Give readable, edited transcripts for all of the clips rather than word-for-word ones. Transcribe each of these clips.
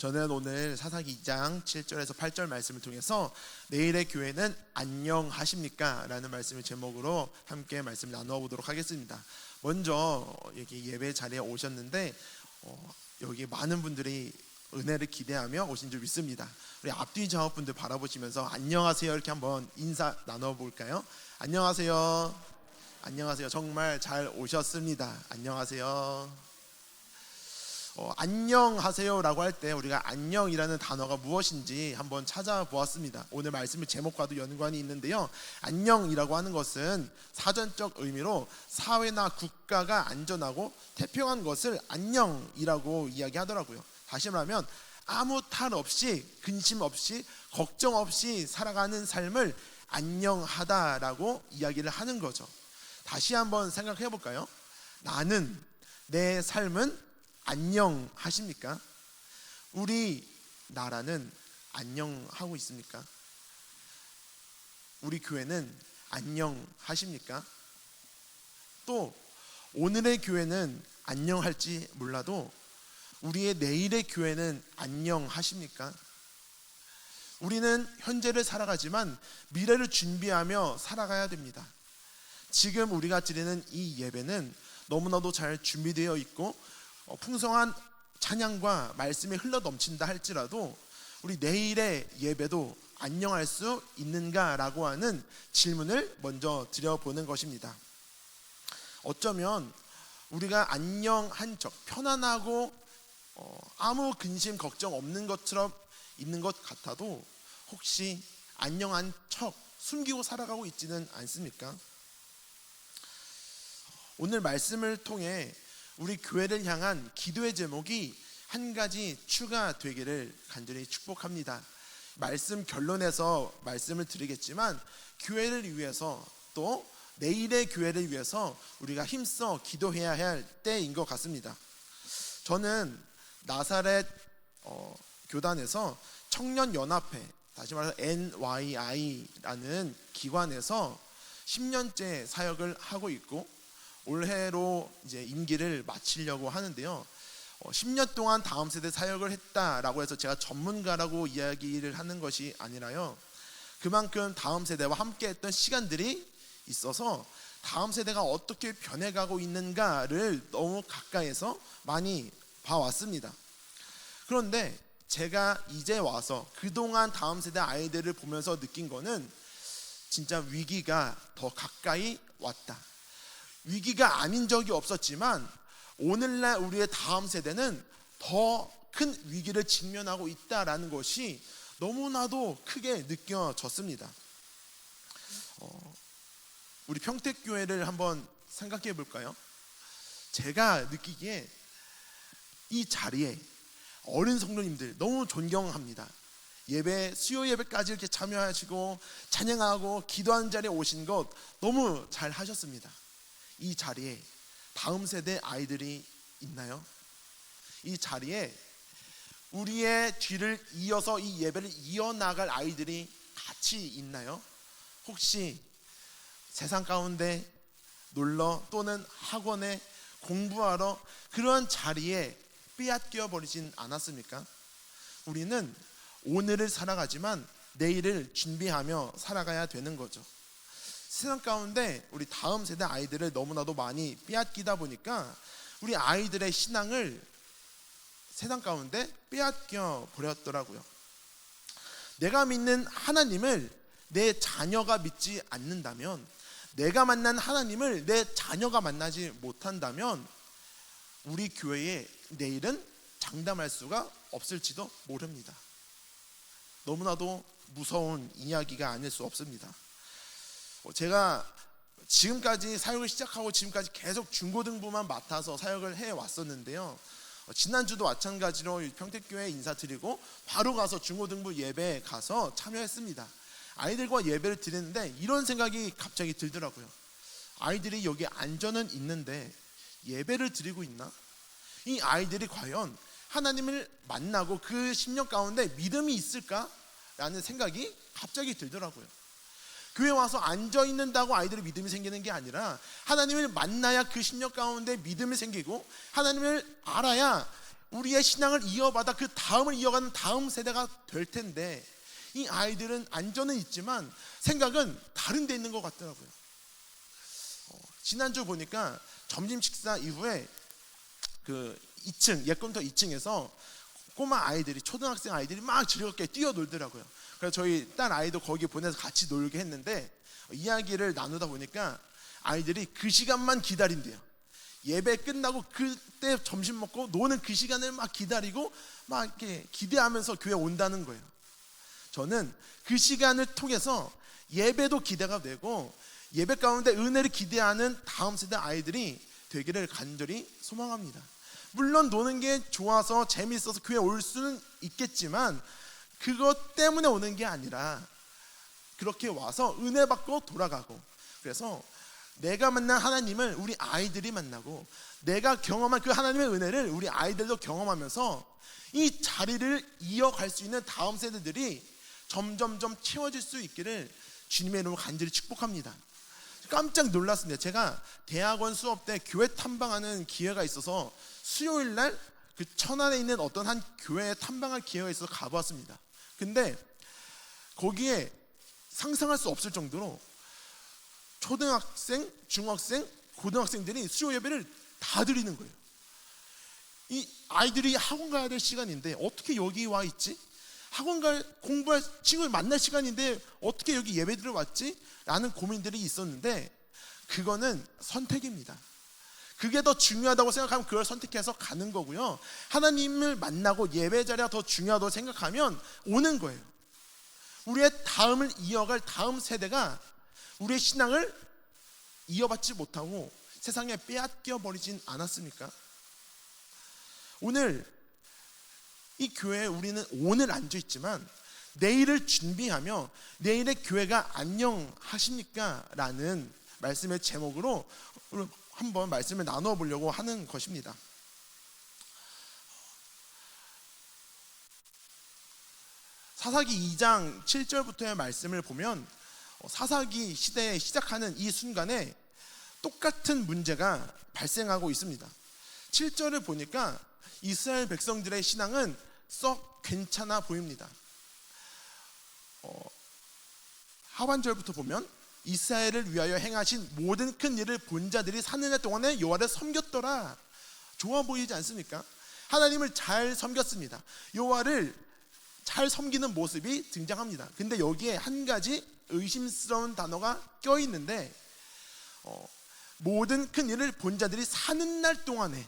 저는 오늘 사사기 2장 7절에서 8절 말씀을 통해서 내일의 교회는 안녕하십니까? 라는 말씀을 제목으로 함께 말씀 나누어 보도록 하겠습니다. 먼저 여기 예배 자리에 오셨는데 여기 많은 분들이 은혜를 기대하며 오신 줄 믿습니다. 우리 앞뒤 좌우분들 바라보시면서 안녕하세요 이렇게 한번 인사 나눠 볼까요? 안녕하세요. 안녕하세요. 정말 잘 오셨습니다. 안녕하세요. 안녕하세요라고 할 때 우리가 안녕이라는 단어가 무엇인지 한번 찾아보았습니다. 오늘 말씀의 제목과도 연관이 있는데요. 안녕이라고 하는 것은 사전적 의미로 사회나 국가가 안전하고 태평한 것을 안녕이라고 이야기하더라고요. 다시 말하면 아무 탈 없이 근심 없이 걱정 없이 살아가는 삶을 안녕하다라고 이야기를 하는 거죠. 다시 한번 생각해 볼까요? 나는, 내 삶은 안녕하십니까? 우리 나라는 안녕하고 있습니까? 우리 교회는 안녕하십니까? 또 오늘의 교회는 안녕할지 몰라도 우리의 내일의 교회는 안녕하십니까? 우리는 현재를 살아가지만 미래를 준비하며 살아가야 됩니다. 지금 우리가 드리는 이 예배는 너무나도 잘 준비되어 있고 풍성한 찬양과 말씀이 흘러넘친다 할지라도 우리 내일의 예배도 안녕할 수 있는가라고 하는 질문을 먼저 드려보는 것입니다. 어쩌면 우리가 안녕한 척 편안하고 아무 근심 걱정 없는 것처럼 있는 것 같아도 혹시 안녕한 척 숨기고 살아가고 있지는 않습니까? 오늘 말씀을 통해 우리 교회를 향한 기도의 제목이 한 가지 추가되기를 간절히 축복합니다. 말씀 결론에서 말씀을 드리겠지만 교회를 위해서 또 내일의 교회를 위해서 우리가 힘써 기도해야 할 때인 것 같습니다. 저는 나사렛 교단에서 청년연합회, 다시 말해서 NYI라는 기관에서 10년째 사역을 하고 있고 올해로 이제 임기를 마치려고 하는데요. 10년 동안 다음 세대 사역을 했다라고 해서 제가 전문가라고 이야기를 하는 것이 아니라요. 그만큼 다음 세대와 함께 했던 시간들이 있어서 다음 세대가 어떻게 변해가고 있는가를 너무 가까이서 많이 봐왔습니다. 그런데 제가 이제 와서 그동안 다음 세대 아이들을 보면서 느낀 거는 진짜 위기가 더 가까이 왔다. 위기가 아닌 적이 없었지만 오늘날 우리의 다음 세대는 더 큰 위기를 직면하고 있다라는 것이 너무나도 크게 느껴졌습니다. 우리 평택교회를 한번 생각해 볼까요? 제가 느끼기에 이 자리에 어린 성도님들 너무 존경합니다. 예배, 수요 예배까지 이렇게 참여하시고 찬양하고 기도하는 자리에 오신 것 너무 잘 하셨습니다. 이 자리에 다음 세대 아이들이 있나요? 이 자리에 우리의 뒤를 이어서 이 예배를 이어나갈 아이들이 같이 있나요? 혹시 세상 가운데 놀러 또는 학원에 공부하러 그런 자리에 빼앗겨 버리진 않았습니까? 우리는 오늘을 살아가지만 내일을 준비하며 살아가야 되는 거죠. 세상 가운데 우리 다음 세대 아이들을 너무나도 많이 빼앗기다 보니까 우리 아이들의 신앙을 세상 가운데 빼앗겨 버렸더라고요. 내가 믿는 하나님을 내 자녀가 믿지 않는다면, 내가 만난 하나님을 내 자녀가 만나지 못한다면 우리 교회의 내일은 장담할 수가 없을지도 모릅니다. 너무나도 무서운 이야기가 아닐 수 없습니다. 제가 지금까지 사역을 시작하고 지금까지 계속 중고등부만 맡아서 사역을 해왔었는데요. 지난주도 마찬가지로 평택교회에 인사드리고 바로 가서 중고등부 예배에 가서 참여했습니다. 아이들과 예배를 드리는데 이런 생각이 갑자기 들더라고요. 아이들이 여기 안전은 있는데 예배를 드리고 있나? 이 아이들이 과연 하나님을 만나고 그 10년 가운데 믿음이 있을까? 라는 생각이 갑자기 들더라고요. 교회 와서 앉아있는다고 아이들의 믿음이 생기는 게 아니라 하나님을 만나야 그 10년 가운데 믿음이 생기고 하나님을 알아야 우리의 신앙을 이어받아 그 다음을 이어가는 다음 세대가 될 텐데, 이 아이들은 안전은 있지만 생각은 다른 데 있는 것 같더라고요. 지난주 보니까 점심 식사 이후에 그 2층 예컨터 2층에서 꼬마 아이들이, 초등학생 아이들이 막 즐겁게 뛰어놀더라고요. 그래서 저희 딸 아이도 거기 보내서 같이 놀게 했는데, 이야기를 나누다 보니까 아이들이 그 시간만 기다린대요. 예배 끝나고 그때 점심 먹고 노는 그 시간을 막 기다리고 막 이렇게 기대하면서 교회 온다는 거예요. 저는 그 시간을 통해서 예배도 기대가 되고 예배 가운데 은혜를 기대하는 다음 세대 아이들이 되기를 간절히 소망합니다. 물론 노는 게 좋아서 재미있어서 교회 올 수는 있겠지만 그것 때문에 오는 게 아니라 그렇게 와서 은혜 받고 돌아가고, 그래서 내가 만난 하나님을 우리 아이들이 만나고 내가 경험한 그 하나님의 은혜를 우리 아이들도 경험하면서 이 자리를 이어갈 수 있는 다음 세대들이 점점점 채워질 수 있기를 주님의 이름으로 간절히 축복합니다. 깜짝 놀랐습니다. 제가 대학원 수업 때 교회 탐방하는 기회가 있어서 수요일 날 그 천안에 있는 어떤 한 교회에 탐방할 기회가 있어서 가보았습니다. 근데 거기에 상상할 수 없을 정도로 초등학생, 중학생, 고등학생들이 수요 예배를 다 드리는 거예요. 이 아이들이 학원 가야 될 시간인데 어떻게 여기 와 있지? 학원 공부할 친구를 만날 시간인데 어떻게 여기 예배 들어왔지? 라는 고민들이 있었는데, 그거는 선택입니다. 그게 더 중요하다고 생각하면 그걸 선택해서 가는 거고요. 하나님을 만나고 예배 자리가 더 중요하다고 생각하면 오는 거예요. 우리의 다음을 이어갈 다음 세대가 우리의 신앙을 이어받지 못하고 세상에 빼앗겨 버리진 않았습니까? 오늘 이 교회에 우리는 오늘 앉아있지만 내일을 준비하며 내일의 교회가 안녕하십니까? 라는 말씀의 제목으로 한번 말씀을 나누어 보려고 하는 것입니다. 사사기 2장 7절부터의 말씀을 보면 사사기 시대에 시작하는 이 순간에 똑같은 문제가 발생하고 있습니다. 7절을 보니까 이스라엘 백성들의 신앙은 썩 괜찮아 보입니다. 하반절부터 보면 이스라엘을 위하여 행하신 모든 큰 일을 본 자들이 사는 해 동안에 여호와를 섬겼더라. 좋아 보이지 않습니까? 하나님을 잘 섬겼습니다. 여호와를 잘 섬기는 모습이 등장합니다. 근데 여기에 한 가지 의심스러운 단어가 껴있는데, 모든 큰 일을 본 자들이 사는 날 동안에,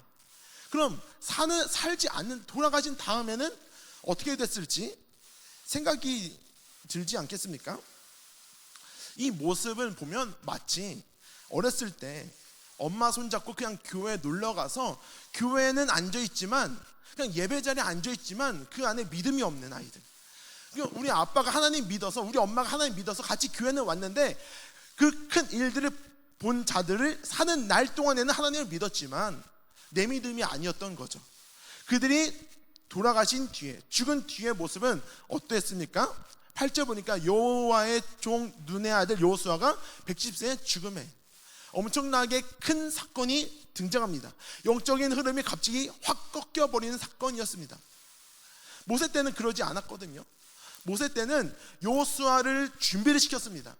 그럼 살지 않는, 돌아가신 다음에는 어떻게 됐을지 생각이 들지 않겠습니까? 이 모습을 보면 마치 어렸을 때 엄마 손잡고 그냥 교회에 놀러가서 교회에는 앉아있지만, 그냥 예배 자리에 앉아있지만 그 안에 믿음이 없는 아이들, 우리 아빠가 하나님 믿어서, 우리 엄마가 하나님 믿어서 같이 교회는 왔는데 그 큰 일들을 본 자들을 사는 날 동안에는 하나님을 믿었지만 내 믿음이 아니었던 거죠. 그들이 돌아가신 뒤에, 죽은 뒤의 모습은 어땠습니까? 8절 보니까 여호와의 종 눈의 아들 여호수아가 110세에 죽음에, 엄청나게 큰 사건이 등장합니다. 영적인 흐름이 갑자기 확 꺾여버리는 사건이었습니다. 모세 때는 그러지 않았거든요. 모세 때는 여호수아를 준비를 시켰습니다.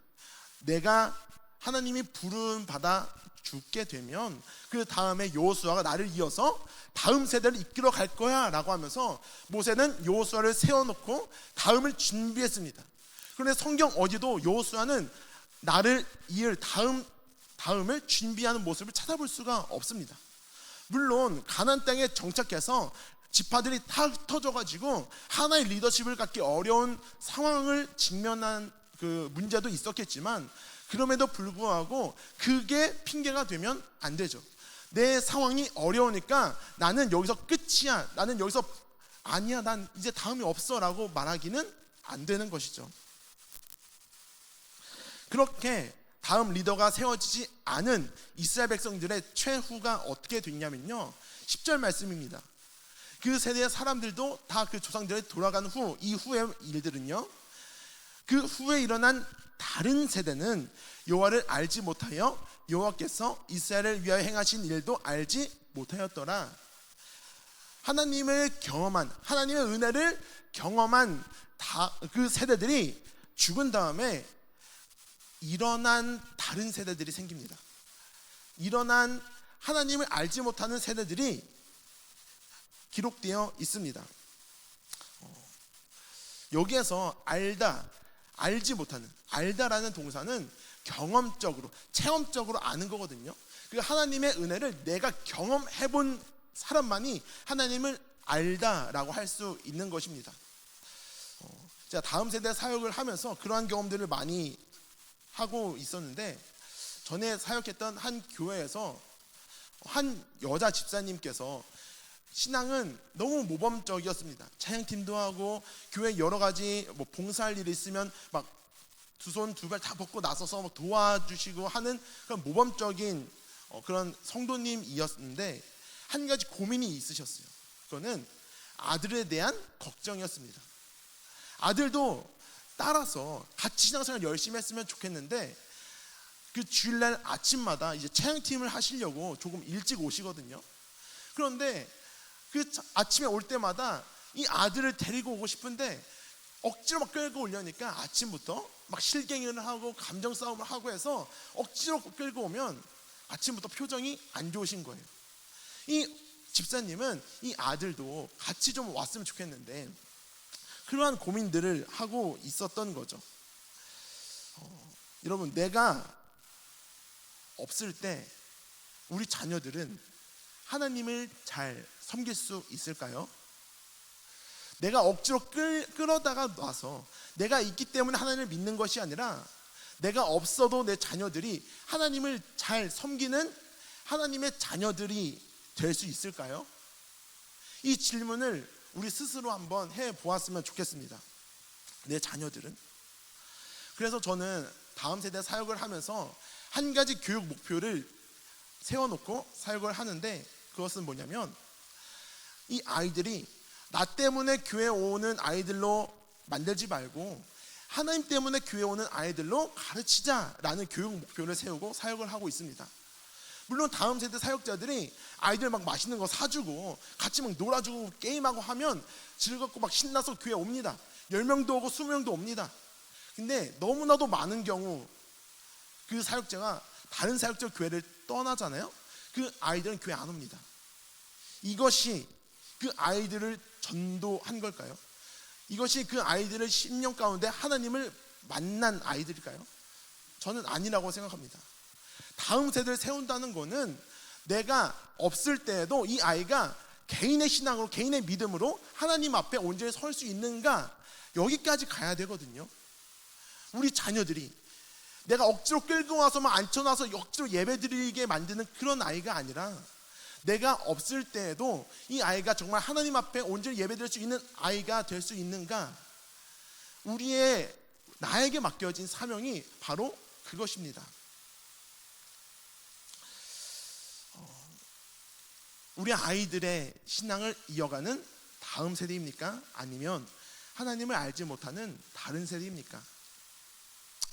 내가 하나님이 부름 받아 죽게 되면 그 다음에 여호수아가 나를 이어서 다음 세대를 이끌어 갈 거야 라고 하면서 모세는 여호수아를 세워놓고 다음을 준비했습니다. 그런데 성경 어디도 여호수아는 나를 이을 다음을 준비하는 모습을 찾아볼 수가 없습니다. 물론 가나안 땅에 정착해서 지파들이 다 흩어져가지고 하나의 리더십을 갖기 어려운 상황을 직면한 그 문제도 있었겠지만, 그럼에도 불구하고 그게 핑계가 되면 안 되죠. 내 상황이 어려우니까 나는 여기서 끝이야, 나는 여기서 아니야, 난 이제 다음이 없어 라고 말하기는 안 되는 것이죠. 그렇게 다음 리더가 세워지지 않은 이스라엘 백성들의 최후가 어떻게 됐냐면요, 10절 말씀입니다. 그 세대의 사람들도 다 그 조상들이 돌아간 후, 이후의 일들은요, 그 후에 일어난 다른 세대는 여호와를 알지 못하여 여호와께서 이스라엘을 위하여 행하신 일도 알지 못하였더라. 하나님을 경험한, 하나님의 은혜를 경험한 그 세대들이 죽은 다음에 일어난 다른 세대들이 생깁니다. 일어난 하나님을 알지 못하는 세대들이 기록되어 있습니다. 여기에서 알지 못하는, 알다라는 동사는 경험적으로, 체험적으로 아는 거거든요. 그 하나님의 은혜를 내가 경험해 본 사람만이 하나님을 알다라고 할 수 있는 것입니다. 제가 다음 세대 사역을 하면서 그러한 경험들을 많이 하고 있었는데, 전에 사역했던 한 교회에서 한 여자 집사님께서 신앙은 너무 모범적이었습니다. 찬양팀도 하고 교회 여러 가지 봉사할 일이 있으면 막 두 손 두 발 다 벗고 나서서 막 도와주시고 하는 그런 모범적인 그런 성도님이었는데, 한 가지 고민이 있으셨어요. 그거는 아들에 대한 걱정이었습니다. 아들도 따라서 같이 신앙생활 열심히 했으면 좋겠는데, 그 주일날 아침마다 이제 찬양팀을 하시려고 조금 일찍 오시거든요. 그런데 그 아침에 올 때마다 이 아들을 데리고 오고 싶은데 억지로 막 끌고 오려니까 아침부터 막 실갱이를 하고 감정 싸움을 하고 해서 억지로 끌고 오면 아침부터 표정이 안 좋으신 거예요. 이 집사님은 이 아들도 같이 좀 왔으면 좋겠는데 그러한 고민들을 하고 있었던 거죠. 여러분, 내가 없을 때 우리 자녀들은 하나님을 잘 섬길 수 있을까요? 내가 억지로 끌어다가 놔서 내가 있기 때문에 하나님을 믿는 것이 아니라 내가 없어도 내 자녀들이 하나님을 잘 섬기는 하나님의 자녀들이 될 수 있을까요? 이 질문을 우리 스스로 한번 해보았으면 좋겠습니다. 내 자녀들은? 그래서 저는 다음 세대 사역을 하면서 한 가지 교육 목표를 세워놓고 사역을 하는데, 그것은 뭐냐면 이 아이들이 나 때문에 교회 오는 아이들로 만들지 말고 하나님 때문에 교회 오는 아이들로 가르치자라는 교육 목표를 세우고 사역을 하고 있습니다. 물론 다음 세대 사역자들이 아이들 막 맛있는 거 사주고 같이 막 놀아주고 게임하고 하면 즐겁고 막 신나서 교회 옵니다. 10명도 오고 20명도 옵니다. 근데 너무나도 많은 경우 그 사역자가 다른 사역자 교회를 떠나잖아요. 그 아이들은 교회 안 옵니다. 이것이 그 아이들을 전도한 걸까요? 이것이 그 아이들의 심령 가운데 하나님을 만난 아이들일까요? 저는 아니라고 생각합니다. 다음 세대를 세운다는 것은 내가 없을 때에도 이 아이가 개인의 신앙으로, 개인의 믿음으로 하나님 앞에 온전히 설 수 있는가, 여기까지 가야 되거든요. 우리 자녀들이 내가 억지로 끌고 와서만 앉혀놔서 억지로 예배드리게 만드는 그런 아이가 아니라, 내가 없을 때에도 이 아이가 정말 하나님 앞에 온전히 예배드릴 수 있는 아이가 될 수 있는가, 나에게 맡겨진 사명이 바로 그것입니다. 우리 아이들의 신앙을 이어가는 다음 세대입니까? 아니면 하나님을 알지 못하는 다른 세대입니까?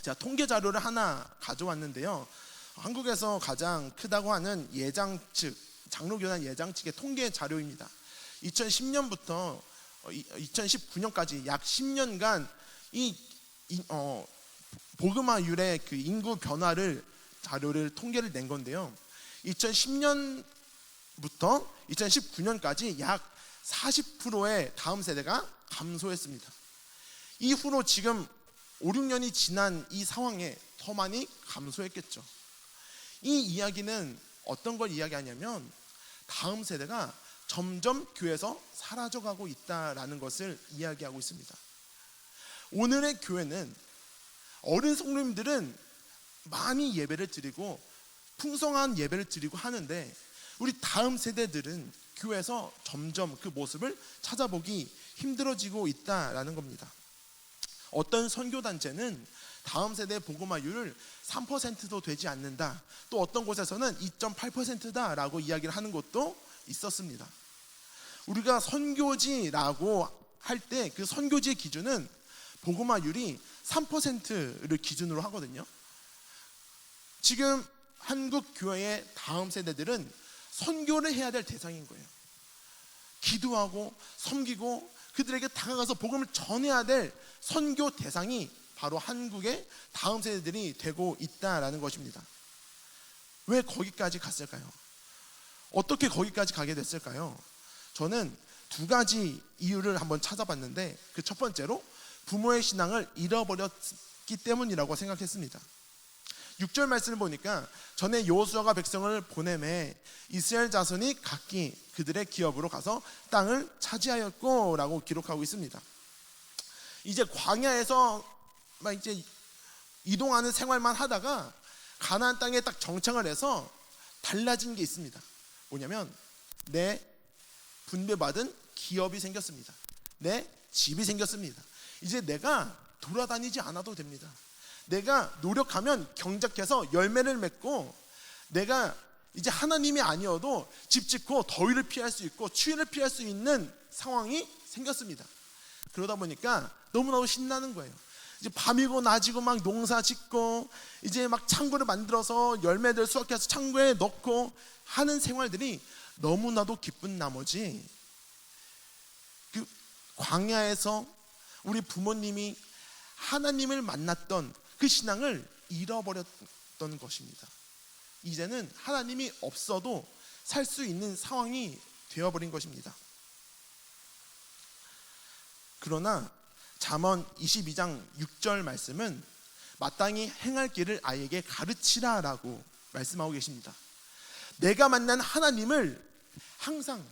제가 통계 자료를 하나 가져왔는데요. 한국에서 가장 크다고 하는 장로교단 예장 측의 통계 자료입니다. 2010년부터 2019년까지 약 10년간 이 복음화율의 그 인구 변화를 자료를 통계를 낸 건데요. 2010년부터 2019년까지 약 40%의 다음 세대가 감소했습니다. 이후로 지금 5, 6년이 지난 이 상황에 더 많이 감소했겠죠. 이 이야기는 어떤 걸 이야기하냐면 다음 세대가 점점 교회에서 사라져가고 있다라는 것을 이야기하고 있습니다. 오늘의 교회는 어린 성도님들은 많이 예배를 드리고 풍성한 예배를 드리고 하는데, 우리 다음 세대들은 교회에서 점점 그 모습을 찾아보기 힘들어지고 있다라는 겁니다. 어떤 선교단체는 다음 세대 복음화율을 3%도 되지 않는다, 또 어떤 곳에서는 2.8%다라고 이야기를 하는 곳도 있었습니다. 우리가 선교지라고 할 때 그 선교지의 기준은 복음화율이 3%를 기준으로 하거든요. 지금 한국 교회의 다음 세대들은 선교를 해야 될 대상인 거예요. 기도하고 섬기고 그들에게 다가가서 복음을 전해야 될 선교 대상이 바로 한국의 다음 세대들이 되고 있다라는 것입니다. 왜 거기까지 갔을까요? 어떻게 거기까지 가게 됐을까요? 저는 두 가지 이유를 한번 찾아봤는데, 그 첫 번째로 부모의 신앙을 잃어버렸기 때문이라고 생각했습니다. 6절 말씀을 보니까 전에 여호수아가 백성을 보내매 이스라엘 자손이 각기 그들의 기업으로 가서 땅을 차지하였고 라고 기록하고 있습니다. 이제 광야에서 막 이제 이동하는 생활만 하다가 가나안 땅에 딱 정착을 해서 달라진 게 있습니다. 뭐냐면 내 분배받은 기업이 생겼습니다. 내 집이 생겼습니다. 이제 내가 돌아다니지 않아도 됩니다. 내가 노력하면 경작해서 열매를 맺고, 내가 이제 하나님이 아니어도 집 짓고 더위를 피할 수 있고 추위를 피할 수 있는 상황이 생겼습니다. 그러다 보니까 너무너무 신나는 거예요. 이제 밤이고 낮이고 막 농사 짓고 이제 막 창고를 만들어서 열매들 수확해서 창고에 넣고 하는 생활들이 너무나도 기쁜 나머지, 그 광야에서 우리 부모님이 하나님을 만났던 그 신앙을 잃어버렸던 것입니다. 이제는 하나님이 없어도 살 수 있는 상황이 되어버린 것입니다. 그러나 잠언 22장 6절 말씀은 마땅히 행할 길을 아이에게 가르치라 라고 말씀하고 계십니다. 내가 만난 하나님을 항상,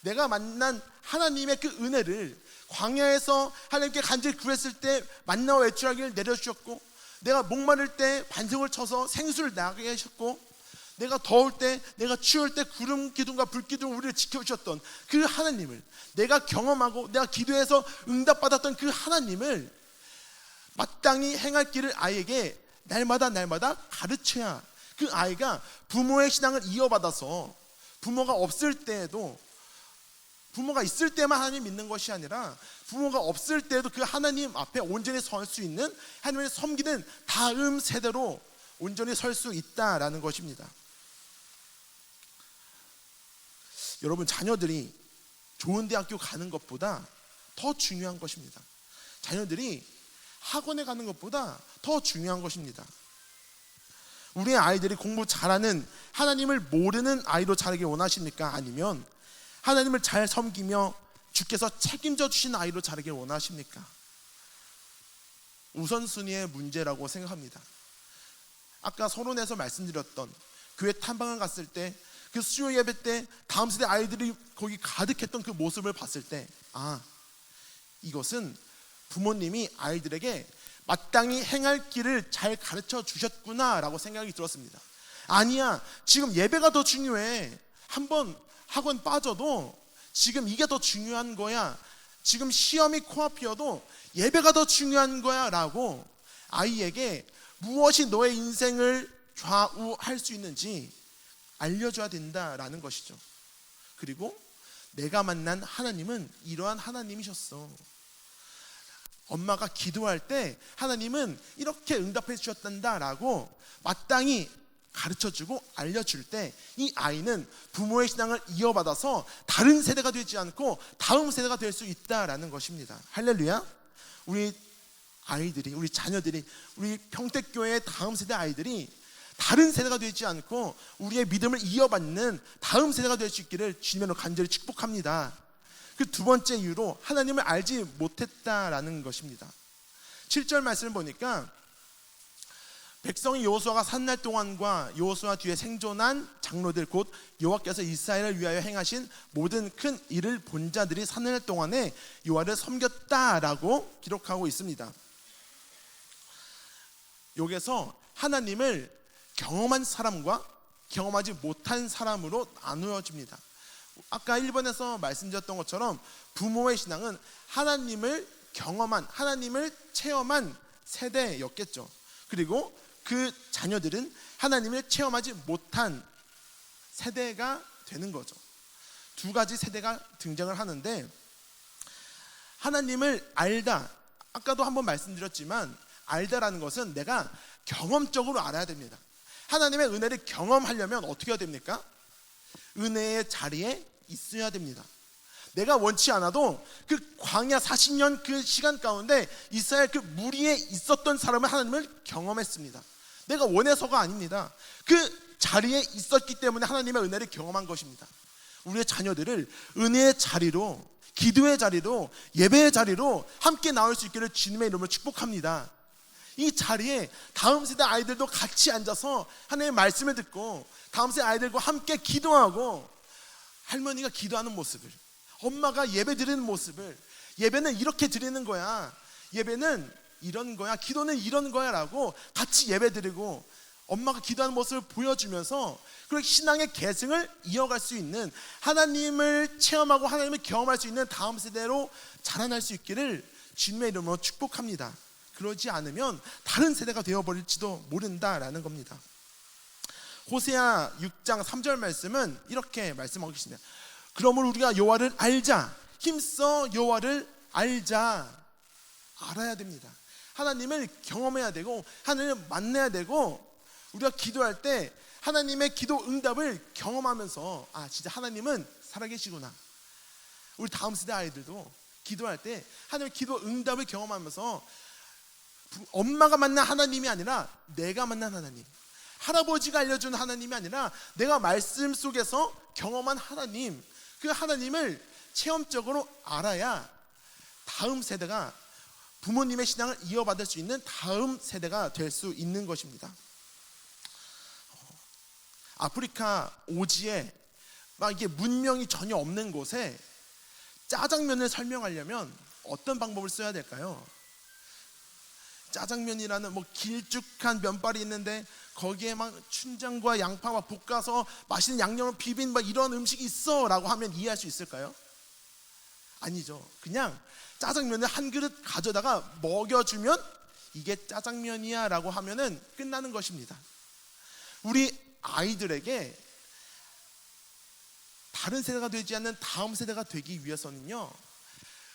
내가 만난 하나님의 그 은혜를 광야에서 하나님께 간절히 구했을 때 만나와 외출하기를 내려주셨고, 내가 목마를 때 반석을 쳐서 생수를 나게 하셨고, 내가 더울 때, 내가 추울 때 구름 기둥과 불 기둥으로 우리를 지켜주셨던 그 하나님을, 내가 경험하고 내가 기도해서 응답받았던 그 하나님을 마땅히 행할 길을 아이에게 날마다 가르쳐야 그 아이가 부모의 신앙을 이어받아서 부모가 없을 때에도, 부모가 있을 때만 하나님 믿는 것이 아니라 부모가 없을 때에도 그 하나님 앞에 온전히 설 수 있는, 하나님을 섬기는 다음 세대로 온전히 설 수 있다라는 것입니다. 여러분, 자녀들이 좋은 대학교 가는 것보다 더 중요한 것입니다. 자녀들이 학원에 가는 것보다 더 중요한 것입니다. 우리의 아이들이 공부 잘하는, 하나님을 모르는 아이로 자라길 원하십니까? 아니면 하나님을 잘 섬기며 주께서 책임져 주신 아이로 자라길 원하십니까? 우선순위의 문제라고 생각합니다. 아까 서론에서 말씀드렸던 교회 탐방을 갔을 때, 그 수요 예배 때 다음 세대 아이들이 거기 가득했던 그 모습을 봤을 때, 아, 이것은 부모님이 아이들에게 마땅히 행할 길을 잘 가르쳐 주셨구나 라고 생각이 들었습니다. 아니야, 지금 예배가 더 중요해, 한번 학원 빠져도 지금 이게 더 중요한 거야, 지금 시험이 코앞이어도 예배가 더 중요한 거야 라고 아이에게 무엇이 너의 인생을 좌우할 수 있는지 알려줘야 된다라는 것이죠. 그리고 내가 만난 하나님은 이러한 하나님이셨어. 엄마가 기도할 때 하나님은 이렇게 응답해 주셨단다라고 마땅히 가르쳐주고 알려줄 때, 이 아이는 부모의 신앙을 이어받아서 다른 세대가 되지 않고 다음 세대가 될 수 있다라는 것입니다. 할렐루야. 우리 아이들이, 우리 자녀들이, 우리 평택교회의 다음 세대 아이들이 다른 세대가 되지 않고 우리의 믿음을 이어받는 다음 세대가 될 수 있기를 주님으로 간절히 축복합니다. 그 두 번째 이유로 하나님을 알지 못했다라는 것입니다. 7절 말씀을 보니까 백성이 여호수아가 산 날 동안과 여호수아 뒤에 생존한 장로들, 곧 여호와께서 이스라엘을 위하여 행하신 모든 큰 일을 본 자들이 산 날 동안에 여호와를 섬겼다라고 기록하고 있습니다. 여기서 하나님을 경험한 사람과 경험하지 못한 사람으로 나누어집니다. 아까 1번에서 말씀드렸던 것처럼 부모의 신앙은 하나님을 경험한, 하나님을 체험한 세대였겠죠. 그리고 그 자녀들은 하나님을 체험하지 못한 세대가 되는 거죠. 두 가지 세대가 등장을 하는데, 하나님을 알다, 아까도 한번 말씀드렸지만 알다라는 것은 내가 경험적으로 알아야 됩니다. 하나님의 은혜를 경험하려면 어떻게 해야 됩니까? 은혜의 자리에 있어야 됩니다. 내가 원치 않아도 그 광야 40년 그 시간 가운데 이스라엘 그 무리에 있었던 사람은 하나님을 경험했습니다. 내가 원해서가 아닙니다. 그 자리에 있었기 때문에 하나님의 은혜를 경험한 것입니다. 우리의 자녀들을 은혜의 자리로, 기도의 자리로, 예배의 자리로 함께 나올 수 있기를 주님의 이름으로 축복합니다. 이 자리에 다음 세대 아이들도 같이 앉아서 하나님의 말씀을 듣고 다음 세대 아이들과 함께 기도하고, 할머니가 기도하는 모습을, 엄마가 예배 드리는 모습을, 예배는 이렇게 드리는 거야, 예배는 이런 거야, 기도는 이런 거야 라고 같이 예배 드리고 엄마가 기도하는 모습을 보여주면서 그렇게 신앙의 계승을 이어갈 수 있는, 하나님을 체험하고 하나님을 경험할 수 있는 다음 세대로 자라날 수 있기를 주님의 이름으로 축복합니다. 그러지 않으면 다른 세대가 되어버릴지도 모른다라는 겁니다. 호세아 6장 3절 말씀은 이렇게 말씀하고 계십니다. 그러므로 우리가 여호와를 알자, 힘써 여호와를 알자. 알아야 됩니다. 하나님을 경험해야 되고 하나님을 만나야 되고, 우리가 기도할 때 하나님의 기도 응답을 경험하면서 아, 진짜 하나님은 살아계시구나. 우리 다음 세대 아이들도 기도할 때 하나님의 기도 응답을 경험하면서 엄마가 만난 하나님이 아니라 내가 만난 하나님, 할아버지가 알려준 하나님이 아니라 내가 말씀 속에서 경험한 하나님, 그 하나님을 체험적으로 알아야 다음 세대가 부모님의 신앙을 이어받을 수 있는 다음 세대가 될 수 있는 것입니다. 아프리카 오지에 막 이게 문명이 전혀 없는 곳에 짜장면을 설명하려면 어떤 방법을 써야 될까요? 짜장면이라는 뭐 길쭉한 면발이 있는데 거기에 막 춘장과 양파 막 볶아서 맛있는 양념을 비빈 막 이런 음식이 있어 라고 하면 이해할 수 있을까요? 아니죠. 그냥 짜장면을 한 그릇 가져다가 먹여주면 이게 짜장면이야 라고 하면은 끝나는 것입니다. 우리 아이들에게 다른 세대가 되지 않는 다음 세대가 되기 위해서는요,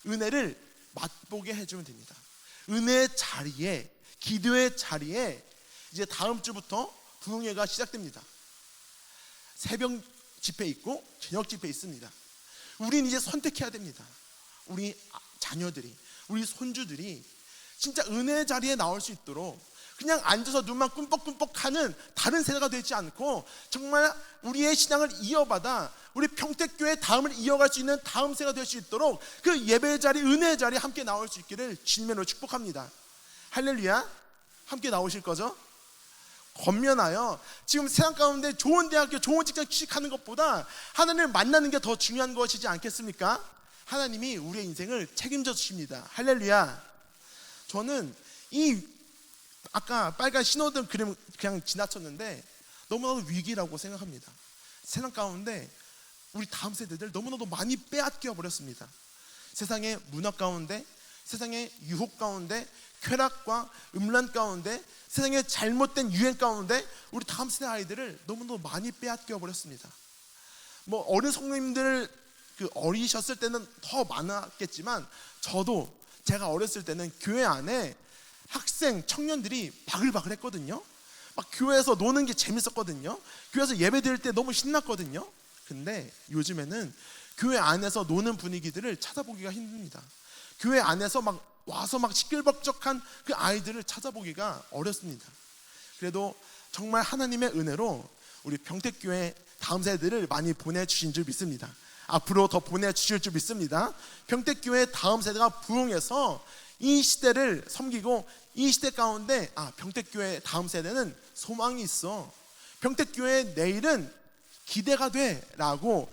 은혜를 맛보게 해주면 됩니다. 은혜의 자리에, 기도의 자리에 이제 다음 주부터 부흥회가 시작됩니다. 새벽 집회 있고 저녁 집회 있습니다. 우린 이제 선택해야 됩니다. 우리 자녀들이, 우리 손주들이 진짜 은혜의 자리에 나올 수 있도록 그냥 앉아서 눈만 꿈뻑꿈뻑 하는 다른 세대가 되지 않고 정말 우리의 신앙을 이어받아 우리 평택교회 다음을 이어갈 수 있는 다음 세대가 될 수 있도록 그 예배의 자리, 은혜의 자리에 함께 나올 수 있기를 주님으로 축복합니다. 할렐루야. 함께 나오실 거죠? 권면하여 지금 세상 가운데 좋은 대학교, 좋은 직장 취직하는 것보다 하나님을 만나는 게 더 중요한 것이지 않겠습니까? 하나님이 우리의 인생을 책임져 주십니다. 할렐루야. 저는 이 아까 빨간 신호등 그림 그냥 지나쳤는데 너무나도 위기라고 생각합니다. 세상 가운데 우리 다음 세대들 너무나도 많이 빼앗겨 버렸습니다. 세상의 문화 가운데, 세상의 유혹 가운데, 쾌락과 음란 가운데, 세상의 잘못된 유행 가운데 우리 다음 세대 아이들을 너무나도 많이 빼앗겨 버렸습니다. 뭐 어린 성도님들 그 어리셨을 때는 더 많았겠지만 저도 제가 어렸을 때는 교회 안에 학생, 청년들이 바글바글 했거든요. 막 교회에서 노는 게 재밌었거든요. 교회에서 예배 드릴 때 너무 신났거든요. 근데 요즘에는 교회 안에서 노는 분위기들을 찾아보기가 힘듭니다. 교회 안에서 막 와서 막 시끌벅적한 그 아이들을 찾아보기가 어렵습니다. 그래도 정말 하나님의 은혜로 우리 평택교회 다음 세대들을 많이 보내주신 줄 믿습니다. 앞으로 더 보내주실 줄 믿습니다. 평택교회 다음 세대가 부흥해서 이 시대를 섬기고 이 시대 가운데 평택교회 다음 세대는 소망이 있어, 평택교회 내일은 기대가 돼 라고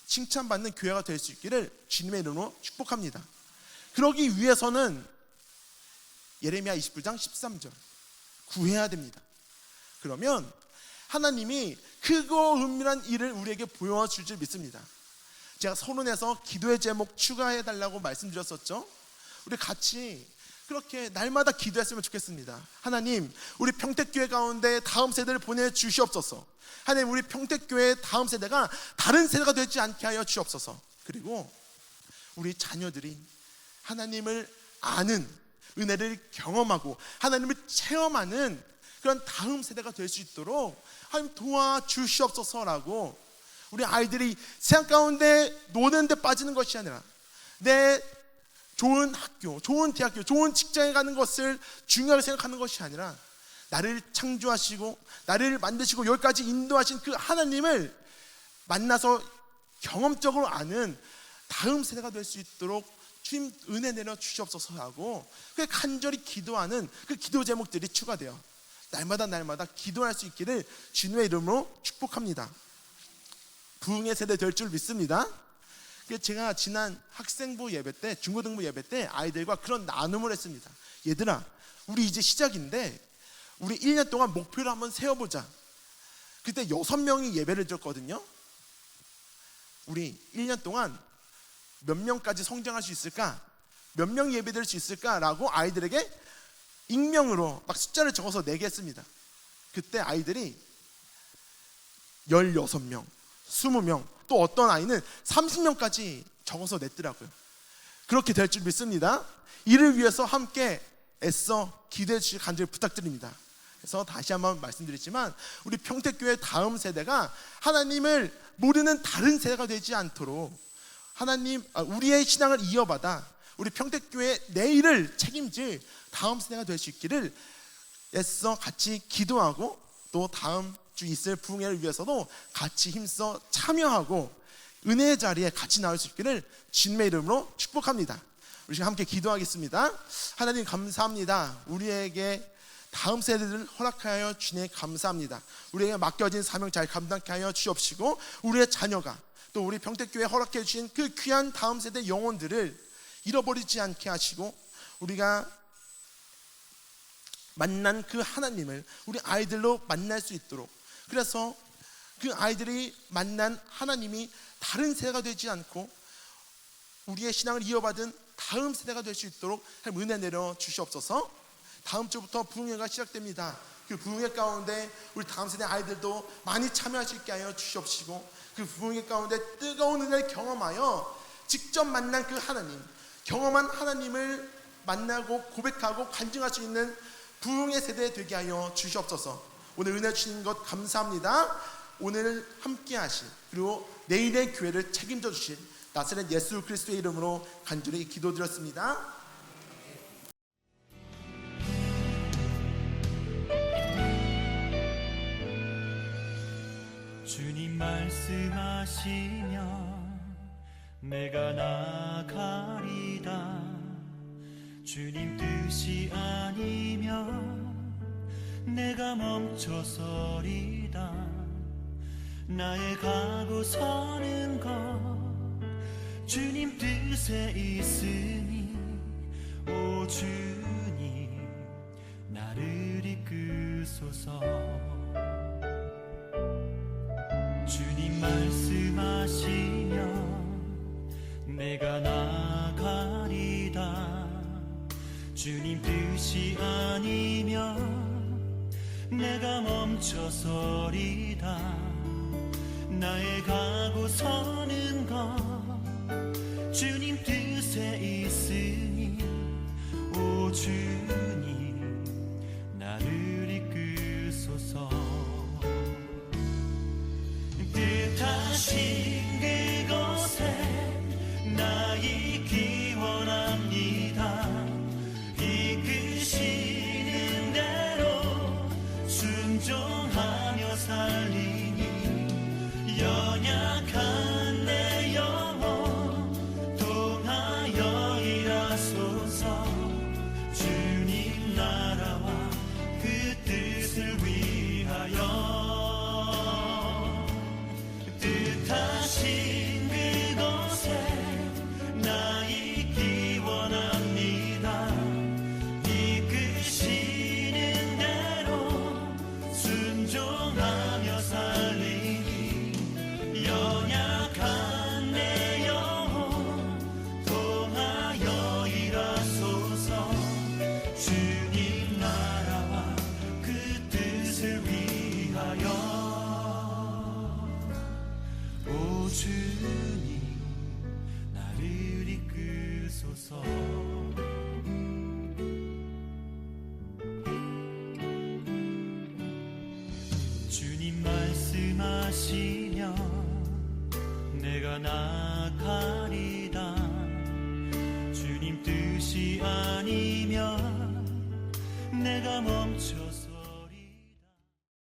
칭찬받는 교회가 될 수 있기를 주님의 이름으로 축복합니다. 그러기 위해서는 예레미야 29장 13절 구해야 됩니다. 그러면 하나님이 크고 은밀한 일을 우리에게 보여줄 줄 믿습니다. 제가 서론에서 기도의 제목 추가해달라고 말씀드렸었죠. 우리 같이 그렇게 날마다 기도했으면 좋겠습니다. 하나님, 우리 평택교회 가운데 다음 세대를 보내주시옵소서. 하나님, 우리 평택교회 다음 세대가 다른 세대가 되지 않게 하여 주옵소서. 그리고 우리 자녀들이 하나님을 아는, 은혜를 경험하고 하나님을 체험하는 그런 다음 세대가 될 수 있도록 하나님 도와주시옵소서라고 우리 아이들이 세상 가운데 노는 데 빠지는 것이 아니라 내 좋은 학교, 좋은 대학교, 좋은 직장에 가는 것을 중요하게 생각하는 것이 아니라 나를 창조하시고 나를 만드시고 여기까지 인도하신 그 하나님을 만나서 경험적으로 아는 다음 세대가 될 수 있도록 주님 은혜 내려 주시옵소서 하고 그 간절히 기도하는 그 기도 제목들이 추가돼요. 날마다 기도할 수 있기를 주님의 이름으로 축복합니다. 부흥의 세대 될 줄 믿습니다. 제가 지난 학생부 예배 때, 중고등부 예배 때 아이들과 그런 나눔을 했습니다. 얘들아, 우리 이제 시작인데 우리 1년 동안 목표를 한번 세워보자. 그때 6명이 예배를 드렸거든요. 우리 1년 동안 몇 명까지 성장할 수 있을까? 몇 명 예배 드릴 수 있을까라고 아이들에게 익명으로 막 숫자를 적어서 내게 했습니다. 그때 아이들이 16명, 20명, 또 어떤 아이는 30명까지 적어서 냈더라고요. 그렇게 될 줄 믿습니다. 이를 위해서 함께 애써 기도해 주시길 간절히 부탁드립니다. 그래서 다시 한번 말씀드리지만 우리 평택교회 다음 세대가 하나님을 모르는 다른 세대가 되지 않도록 우리의 신앙을 이어받아 우리 평택교회 내일을 책임질 다음 세대가 될 수 있기를 애써 같이 기도하고 또 다음 주 있을 부흥회를 위해서도 같이 힘써 참여하고 은혜의 자리에 같이 나올 수 있기를 주님의 이름으로 축복합니다. 우리 지금 함께 기도하겠습니다. 하나님 감사합니다. 우리에게 다음 세대를 허락하여 주님 감사합니다. 우리에게 맡겨진 사명 잘 감당케 하여 주옵시고 우리의 자녀가 또 우리 평택교회 허락해 주신 그 귀한 다음 세대 영혼들을 잃어버리지 않게 하시고 우리가 만난 그 하나님을 우리 아이들로 만날 수 있도록, 그래서 그 아이들이 만난 하나님이 다른 세대가 되지 않고 우리의 신앙을 이어받은 다음 세대가 될 수 있도록 은혜 내려 주시옵소서. 다음 주부터 부흥회가 시작됩니다. 그 부흥회 가운데 우리 다음 세대 아이들도 많이 참여할 수 있게 하여 주시옵시고 그 부흥회 가운데 뜨거운 은혜를 경험하여 직접 만난 그 하나님, 경험한 하나님을 만나고 고백하고 간증할 수 있는 부흥의 세대 되게 하여 주시옵소서. 오늘 은혜 주신 것 감사합니다. 오늘 함께 하실 그리고 내일의 교회를 책임져 주실 나사렛 예수 그리스도의 이름으로 간절히 기도드렸습니다. 주님 말씀하시면 내가 나가리다. 주님 뜻이 아니면 내가 멈춰서리다. 나의 가고 서는 것 주님 뜻에 있으니 오 주님 나를 이끄소서. 주님 말씀하시면 내가 나가리다. 주님 뜻이 아니면 내가 멈춰서리다. 나의 가고 서는 것 주님 뜻에 있으니 오 주님 나를 이끄소서. 뜻하신 그곳에 나 있기 원합니다. 이끄시는 대로 순종하며 살리니 연약한 내 영혼 통하여 일하소서. 주님 나라와 그 뜻을 위하여 뜻하신 그곳에 나 있기 원합니다. 이끄시는 대로 순종하며 살리니 연약한 내 영혼 통하여 일하소서. 주님 나라와 그 뜻을 위하여 오 주님 나를 이끄소서. 주님 말씀하시면 내가 나가리다. 주님 뜻이 아니면 내가 멈춰서